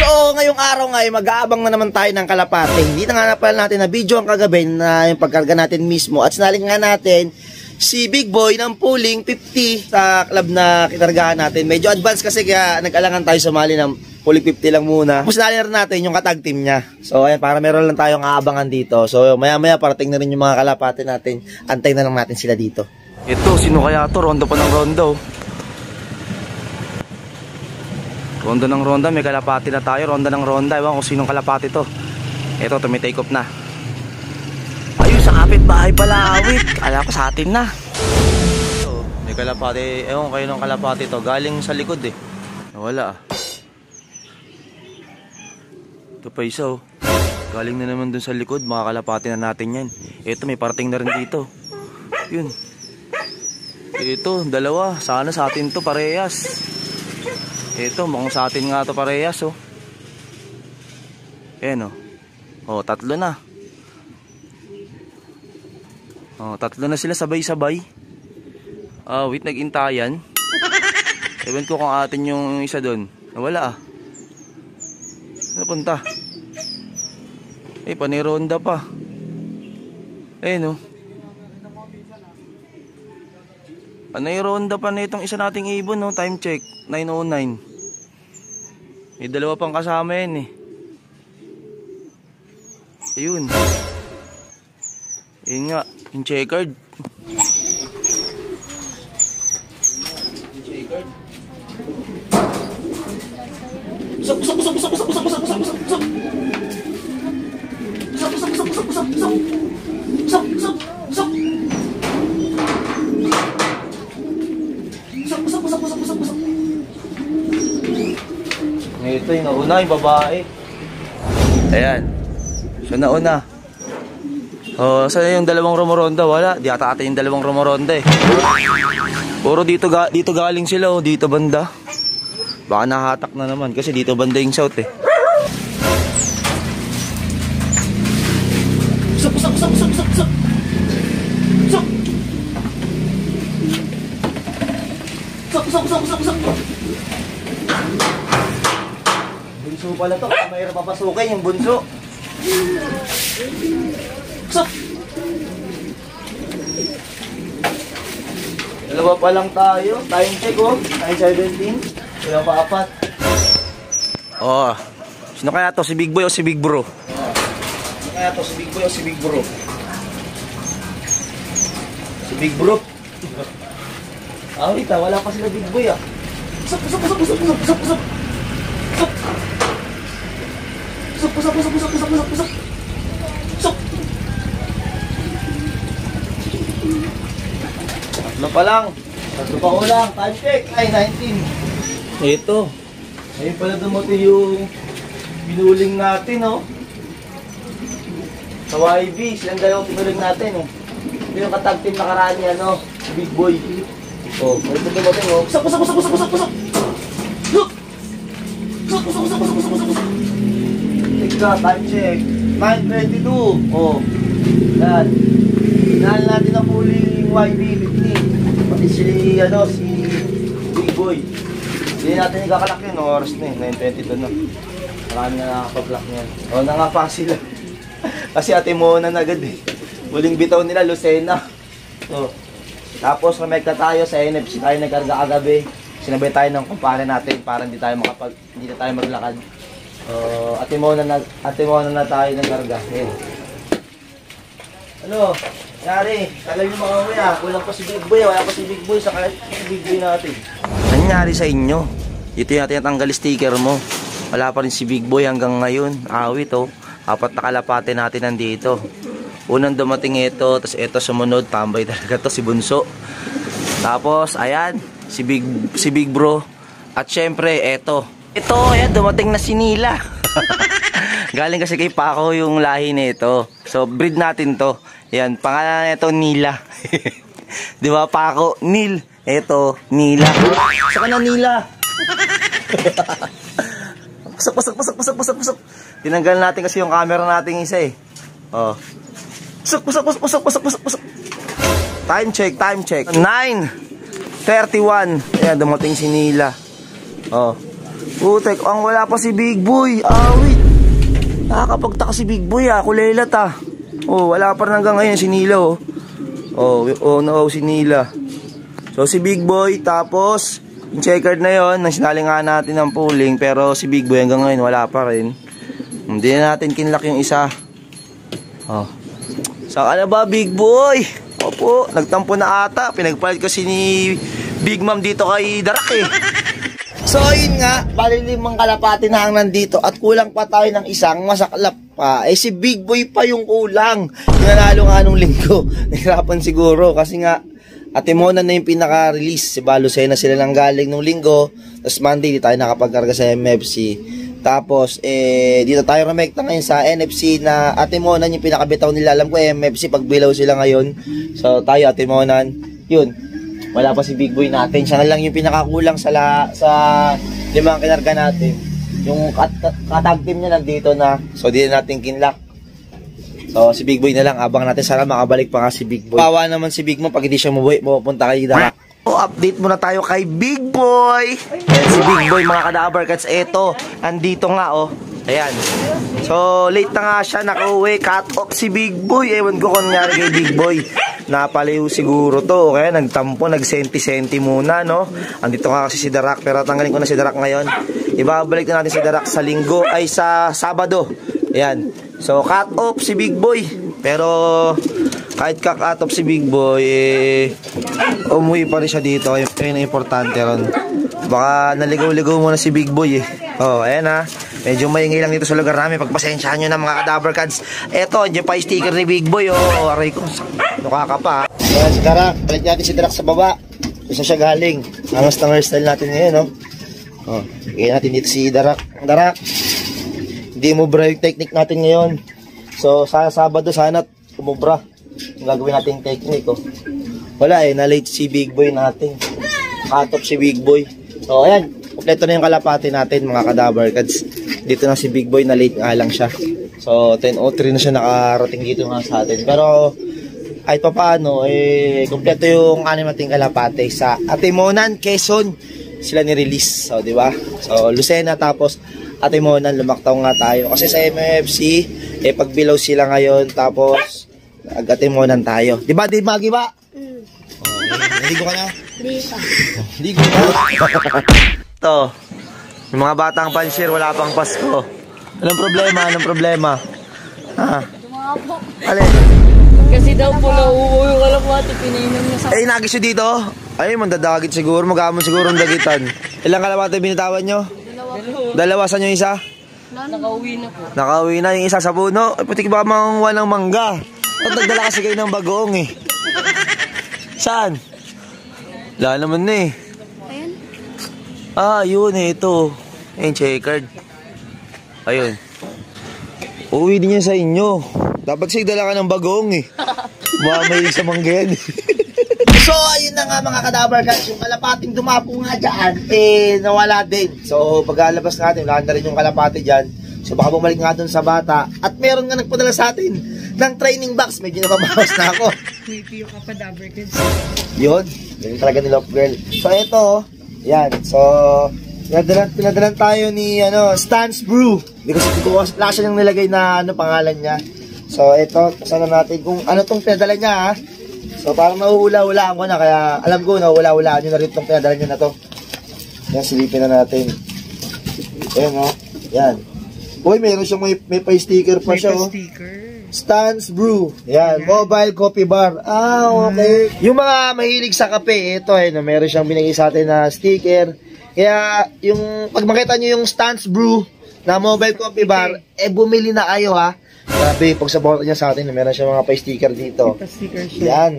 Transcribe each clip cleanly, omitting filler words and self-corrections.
So, ngayong araw nga ay mag-aabang na naman tayo ng kalapate. Hindi na nga pala natin na video ang kagabi na yung pagkarga natin mismo. At sinalin nga natin si Big Boy ng pooling 50 sa club na kinargahan natin. Medyo advance kasi kaya nag-alangan tayo sumali ng pooling 50 lang muna. Sinalin rin natin yung katag team niya. So, ayan, para meron lang tayong aabangan dito. So, maya-maya parating na rin yung mga kalapate natin. Antay na lang natin sila dito. Ito, sino kaya to? Rondo pa ng rondo. Ronda ng ronda, may kalapati na tayo. Ronda ng ronda, ewan kung sinong kalapati to. Ito, tumi-take off na. Ayun, sa kapitbahay pala, awit. Alam ko sa atin na. Ito, may kalapati. Ewan kayo ng kalapati to. Galing sa likod eh. Nawala ah. Ito pa isa oh. Galing na naman dun sa likod. Mga kalapati na natin yan. Ito, may parating na rin dito. Yun. Ito, dalawa. Sana sa atin to, parehas. Ito, mukhang sa atin nga ito parehas oh. Ayan oh. Oh, tatlo na. Oh, tatlo na sila sabay-sabay. Wait, nag-intayan. Ewan ko kung atin yung isa doon. Nawala ah. Napunta. Panironda pa. Ayan oh. Panironda pa na itong isa nating ibon no. Time check 9:09. May dalawa pang kasama yan eh. Ayun. Ayun nga, yung checkered. Ito yung nauna, yung babae. Ayan. So nauna. Saan yung dalawang rumoronda? Wala. Di ata yung dalawang rumoronda eh. Puro dito galing sila oh. Dito banda. Baka nahatak na naman kasi dito banda yung south eh. Usap. Bunso pala to, mayroon papasukin yung bunso. Usap. Dalawa pa lang tayo. Time check oh, 9:17. Wala pa apat. Oh, sino kaya to? Si Big Boy o si Big Bro? Sino kaya to? Si Big Boy o si Big Bro? Si Big Bro. Wait wala pa sila Big Boy ah. Usap. Tatlo pa lang. Tatlo pa ko lang. Time check. 9:19. Ito. Ayun pala dumating yung pinuling natin oh. Sa YB. Silang dalawang pinuling natin oh. Ito yung katag team nakaraan niya no. Si Big Boy. Oh, ito dumating oh. Usap. Time check 9:22. Oh. Yan. Hinahal natin ang pooling YB 50. Pati si Big Boy. Hindi natin ikakalak yun. Oras na eh. 9:22 na. Marami na nakapag-lock niyan. O na nga pa sila. Kasi ate mo na agad eh. Muling bitaw nila Lucena. So, tapos remekta tayo sa NFC tayo nagkarga kagabi. Sinabay tayo ng kumpare natin para hindi na tayo maglakad. Ate mo na tayo ng karga. Ano? Nangyari, tagal yung mga uwi ah. Walang pa si Big Boy, wala pa si Big Boy sa Big Boy natin. Nangyari sa inyo? Ito yung tinatanggal sticker mo. Wala pa rin si Big Boy hanggang ngayon. Awit oh. Apat na kalapate natin nandito. Unang dumating ito, tapos ito sumunod. Tambay talaga to si Bunso. Tapos ayan, si Big Bro. At syempre, ito, ayan, dumating na si Nila. Galing kasi kay Paco yung lahi nito. So, breed natin to. Yan, pangalan nito Nila. Di ba, Paco? Nil. Ito, Nila. Saka na Nila. Pasok. Tinanggal natin kasi yung camera natin isa eh. Oh. Pasok. Time check. 9:31. Ayan, dumating si Nila. Oh. Putek, ang wala pa si Big Boy. Wait. Nakakapagtaka si Big Boy kulelat wala pa rin hanggang ngayon si Nila no, si Nila. So si Big Boy, tapos yung checkered na yon, nasinalingan natin ng pooling, pero si Big Boy hanggang ngayon wala pa rin. Hindi na natin kinlock yung isa. Saan ka na ba, Big Boy? Opo, nagtampo na ata. Pinagpalit kasi ni Big Mom dito kay Darak So yun nga, bali 5 kalapati na ang nandito at kulang pa tayo ng isang masaklap pa. Si Big Boy pa yung kulang. Nanalo nga nung linggo. Nahirapan siguro kasi nga Ate Mona na yung pinaka-release. Si Balusena sila nang galing nung linggo. Tapos Monday di tayo nakapagkarga sa MFC. Tapos dito tayo remekta ngayon sa NFC na Ate Mona yung pinakabitaw nila. Alam ko MFC pagbilaw sila ngayon. So tayo Ate Mona. Yun. Wala pa si Big Boy natin. Siya na lang yung pinakakulang sa 5 kinarga natin. Yung katag team niya nandito na. So, di na natin kinlock. So, si Big Boy na lang. Abang natin. Sana makabalik pa nga si Big Boy. Pawa naman si Big Mo pag hindi siya mapupunta kay Darak. Update muna tayo kay Big Boy. Ayan, si Big Boy, mga Kadabar Cats. Eto, andito nga Ayan. So, late na nga siya. Nakauwi. Cut off si Big Boy. Ewan ko kung nangyari kay Big Boy. Napaliw siguro to. Kaya nagtampo, nagsenti-senti muna, no? Andito nga kasi si Darak. Pero tanggalin ko na si Darak ngayon. Ibabalik na natin si Darak sa linggo. Ay, sa Sabado. Ayan. So, cut off si Big Boy. Pero, kahit ka-cut off si Big Boy, umuwi pa rin siya dito. Ayun ang importante ron. Baka naligaw-ligaw muna si Big Boy ayan medyo maingay lang dito sa lugar namin. Pagpasensyahan nyo na mga Kadabar Cats. Eto, dyan pa yung sticker ni Big Boy aray ko, nukaka pa ayan si Darak, balik natin si Darak sa baba. Isa siya galing. Angas ng hairstyle natin ngayon bigyan natin dito si Darak. Darak, hindi mo bra yung technique natin ngayon. So sa Sabado sana umubra yung gagawin natin technique wala na late si Big Boy natin. Cut off si Big Boy. So ayan, kompleto na yung kalapati natin mga Kadabar Cats. Dito na si Big Boy, na late nga lang siya. So 10:03 na siya nakarating dito nga sa atin. Pero kahit pa paano, kompleto yung 6 nating kalapati sa Ate Monan, Quezon. Sila ni-release. So di ba? So Lucena tapos Ate Monan, lumaktaw nga tayo. Kasi sa MFC, pagbilaw sila ngayon. Tapos Ate Monan tayo. Di ba? Di ba? Naligo ka na? Ligo na. Ito, yung mga batang panshir, wala pang Pasko. Anong problema? Alin? Kasi daw po nauuwi yung kalapati, pinainom niya sa... Nagis nyo dito? Ay, mandadagit siguro. Magamon siguro ang dagitan. Ilang kalapati binitawan nyo? Dalawa. Saan yung isa? Nakauwi na po. Nakauwi na yung isa sa puno. Putik ba manguha ng mangga? At nagdala kasi kayo ng bagoong Saan? Wala naman na Ayun. Yun ito. Ayun, checkered. Ayun. Uuwi din yan sa inyo. Dapat sigdala ka ng bagong may sa manggen. So, ayun na nga mga Kadabar Cats. Yung kalapating dumapo nga dyan, nawala din. So, pagkalabas natin, wala na rin yung kalapati dyan. So, baka bumalik nga dun sa bata. At meron nga nagpadala sa atin ng training box. Medyo nababawas na ako. Maybe yung Kadabar Cats. Yun talaga ni Love Girl. So, ito, yan. So, pinadalan tayo ni, Stance Brew. Because wala siya nang nilagay na, pangalan niya. So, ito, kasana natin kung ano tong pinadala niya, So, parang nahuhula-hulaan ko na, kaya alam ko, nahuhula-hulaan nyo na rin itong pinadala nyo na to. Yan, silipin na natin. Ayan, yan. Uy, meron siyang may pa-sticker pa siya, Stance Brew. Yan, mobile coffee bar. Okay. Yung mga mahilig sa kape, ito, meron siyang binigay sa atin na sticker. Kaya, pag makita nyo yung Stance Brew na mobile coffee bar, bumili na kayo, Grabe, pag support niya sa atin, meron siya mga pa-sticker dito. Pa-sticker siya. Yan.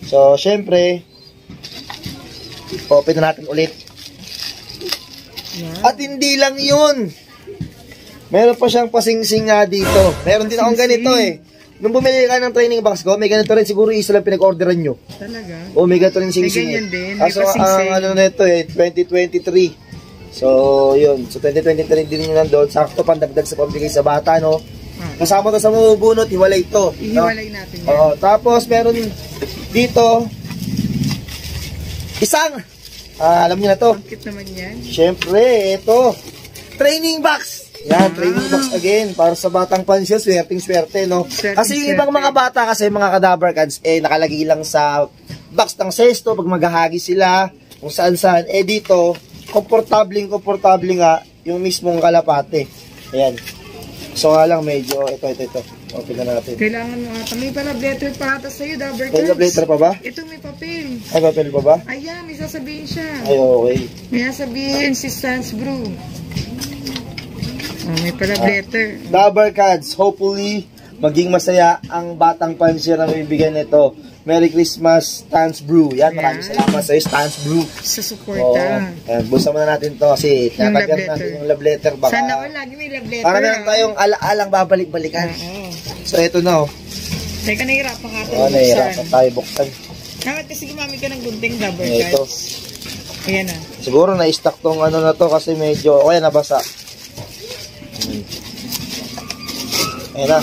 So, syempre, open na natin ulit. Yan. At hindi lang yun. Meron pa siyang pasingsing nga dito. Meron din akong ganito Nung bumili ka ng training box ko, may ganito rin siguro isa lang pinag-orderan nyo. Talaga? O, may ganito rin singsing. May ganyan din. May So, pasingsing. ang nito 2023. So, yun. So, 2023 din yun nandun. Sakto pandagdag sa pambigay sa bata, Kasama to sa mabubunot, hiwalay ito. Ihiwalay natin yan. Oo, tapos meron dito isang alam niyo na to. Bakit naman yan? Syempre, ito. training box. Yan, training box again. Para sa batang pansya, swerte, no? Kasi yung ibang mga bata, kasi mga Kadaver Cats, nakalagay lang sa box ng sesto, pag maghahagi sila, kung saan-saan. Dito, komportable nga, yung mismong kalapate. Ayan. So nga lang, medyo, ito. Open na natin. Kailangan mo ata. May pala letter pa ata sa'yo, Dabber May love letter pa ba? Ito may papel. Ay, papel pa ba? Ayan, may sasabihin siya. Ay, okay. May sasabihin si Stans Brew. Oh, may pala letter. Dabber Cats, hopefully, maging masaya ang batang pansya na bibigyan nito. Merry Christmas, Stans Brew. Yan, maraming salamat sa'yo, Stans Brew. Sa Oo. suporta. Ayan, busa muna natin to kasi Yung love tatagyan letter. natin yung love letter. Baka, Sana all lagi may love letter. para meron tayong ala-alang babalik-balikan. Oo. So, ito na, oh. Teka, nahihirapan ka ito. Oh, nahihirapan tayo buksan. Bakit kasi gumamit ka ng gunting, Dabber Ito. Cats? Ayan na. Siguro na-stock tong ano na to kasi medyo, o yan, nabasa. Ayan na.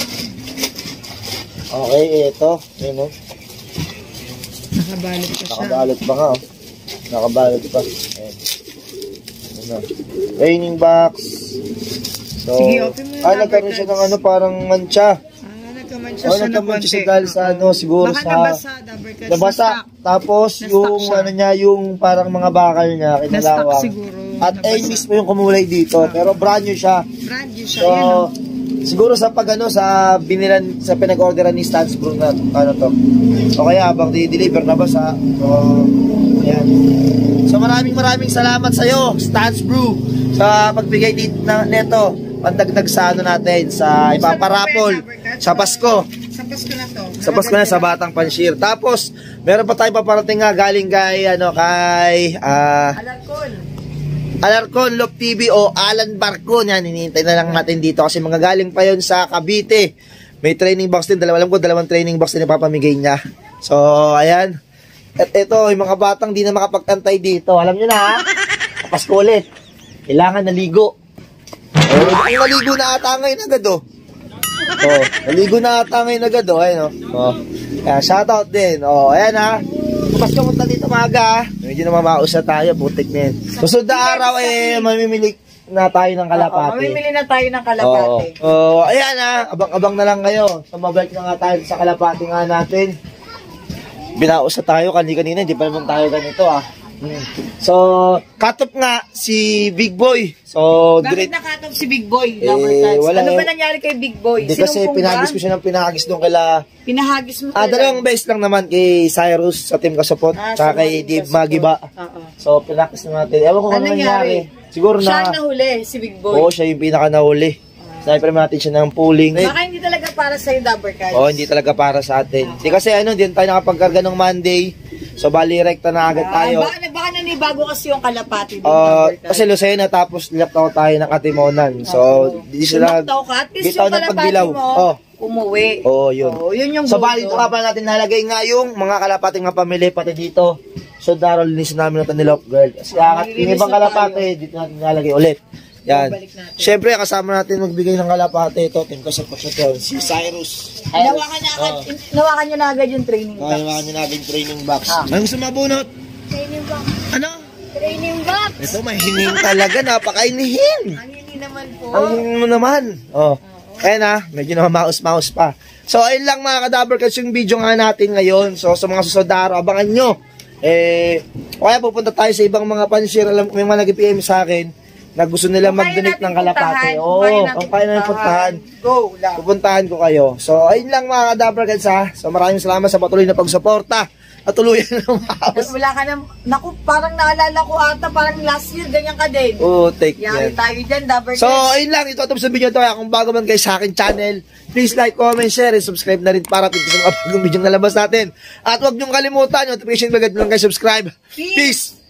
Okay, ito. Ayan, oh. Nakabalot pa siya. Nakabalot pa nga, oh. Nakabalot pa. Ayan. Ayan na. Raining box. So, Sige, open mo yung nagkaroon siya ng ano, parang mancha. Nagkaman siya Oh, siya ng nagkaroon siya konti. dahil sa ano, siguro Baka sa... nabasa, Dabber Cats. Nabasa. Tapos, Na-stock yung siya. ano niya, yung parang mga bakal niya, Na-stock kinalawang. siguro. At Nabasa. mismo yung kumulay dito. Pero brand new siya. Brand new siya. So, Ayan, oh. siguro sa pag ano, sa binilan, sa pinag-orderan ni Stans Brew na ano to. O kaya habang di-deliver na ba sa, so, ayan. So maraming salamat sa iyo, Stans Brew, sa pagbigay dito neto, pandagdag sa ano natin, sa ipaparapol sa Pasko. Sa Pasko na to. Sa Pasko na sa Batang Pansyir. Tapos, meron pa tayong paparating nga galing kay ano kay Alarcon Love TV o Alan Barcon. Yan, hinihintay na lang natin dito kasi mga galing pa yon sa Cavite. May training box din. Alam ko, dalawang training box din ipapamigay niya. So, ayan. At ito, yung mga batang di na makapagtantay dito. Alam nyo na, ha? Pasko ulit. Kailangan naligo. Ang naligo na ata ngayon agad, oh. Oh, naligo na ata ngayon agad, oh. Ayan, oh. Kaya, shoutout din. Oh, ayan, ha. Pasko punta dito maga. Medyo na mamaus na tayo, putik na yan. Susunod na araw mamimili na tayo ng kalapate. Mamimili na tayo ng kalapate. Oo, ayan abang-abang na lang kayo. So mabalik na nga tayo sa kalapate nga natin. Binaos na tayo kanina, hindi pa naman tayo ganito So, cut off nga si Big Boy. So, Bakit nakatop si Big Boy? wala Ano ba nangyari kay Big Boy? Hindi kasi pinahagis ko siya ng pinahagis doon kila... Pinahagis mo dalawang beses lang naman kay Cyrus sa Team Kasupot, tsaka kay Dave Magiba. So, pinahagis na natin. Ewan ko kung ano nangyari. Siguro siya na... nahuli, si Big Boy. Oo, siya yung pinaka nahuli. Sniper natin siya ng pooling. Baka hindi talaga para sa'yo, Dabber Cats. Oo, hindi talaga para sa atin. Hindi kasi hindi tayo nakapagkarga ng Monday. So, bali, rekta na agad tayo. Baka nanibago kasi yung kalapati din, Dabber Cats. Kasi Lucena, tapos laptaw tayo ng Katimonan. So, di sila... Lumaptaw ka. At least bitaw yung ng kalapati pagdilaw. mo, umuwi. Oo, yun. Yun yung So, goal bali, ito nga pa natin nalagay nga yung mga kalapating mga pamili pati dito. So, Darol, linisin namin ito ni Love Girl. Kasi yung ibang kalapate, dito natin nalagay ulit. Yan. Siyempre, kasama natin magbigay ng kalapate ito. Team Kasupot na ito. Si Cyrus. Nawakan niya na agad yung training box. Nawakan niya na agad yung training box. May gusto mabunot? Training box. Ano? Training box. Ito, mahining talaga. Napakainihin. Ang hindi naman po. Ang hining mo naman. Ayan medyo na maus-maus pa. So, ayun lang mga Kadaver Cats yung video nga natin ngayon. So, sa mga susunod na araw, abangan nyo. Kaya pupunta tayo sa ibang mga pansyir. Alam ko, may mga nag-PM sa akin na gusto nila mag-donate ng kalapate. Oo, kung kaya natin puntahan. Go lang. Pupuntahan ko kayo. So, ayun lang mga Kadaver Cats So, maraming salamat sa patuloy na pagsuporta. At tuluyan ng maus. Wala ka na, naku, parang naalala ko ata, parang last year, ganyan ka din. Take Yari yan. tayo dyan, Dabber So, Cats. ayun lang. Ito tapos sa video ito. Kung bago man kayo sa akin channel, please like, comment, share, and subscribe na rin para sa mga bagong video na labas natin. At huwag niyong kalimutan, notification bell, at lang kayo subscribe. Peace!